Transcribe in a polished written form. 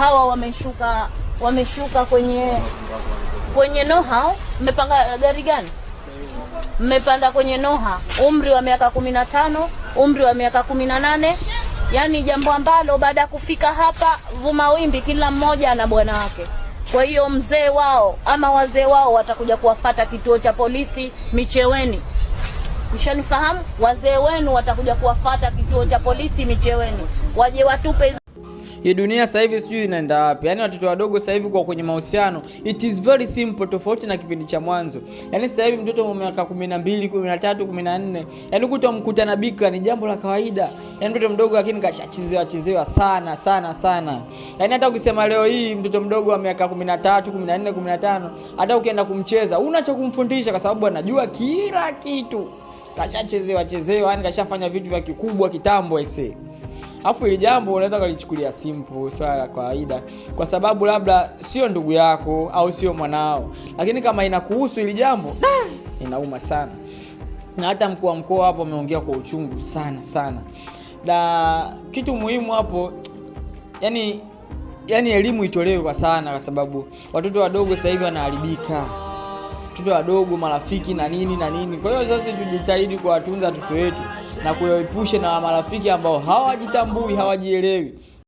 hawa wameshuka kwenye Noha. Mmepanga gari gani? Mmepanda kwenye Noha, umri wa miaka 15, umri wa miaka 18. Yani jambo ambalo baada ya kufika hapa Vumawimbi kila mmoja ana bwana wake. Kwa hiyo mzee wao ama wazee wao watakuja kuwafata kituo cha polisi Micheweni. Mshanifahamu? Wazee wenu watakuja kuwafata kituo cha polisi Micheweni. Waje watupe. Hii dunia sasa hivi sijui inaenda wapi. Yaani watoto wadogo sasa hivi kwa kwenye mahusiano, it is very simple, tofauti na kipindi cha mwanzo. Yaani sasa hivi mtoto wa miaka 12, 13, 14, yaani kutomkuta na bikra ni jambo la kawaida. Yaani mtoto mdogo lakini kashachezewa sana. Yaani hata ukisema leo hii mtoto mdogo wa miaka 13, 14, 15, hata ukienda kumcheza, una cha kumfundisha kwa sababu anajua kila kitu. Kashachezewa, yaani kashafanya vitu vya kikubwa kitambo ese. Afu ile jambo unaweza kulichukulia simple, swala la kawaida, kwa sababu labda sio ndugu yako au sio mwanao, lakini kama inakuhusu ile jambo inauma sana. Na hata mkuu wa mkoa hapo ameongea kwa uchungu sana. Na kitu muhimu hapo, yani elimu itolewe kwa sana, kwa sababu watoto wadogo sasa hivi wanaharibika. Watoto wadogo, marafiki na nini. Kwa hiyo sasa tujitahidi kuwatunza watoto wetu na kuwaepusha na marafiki ambao hawajitambui, hawajielewi.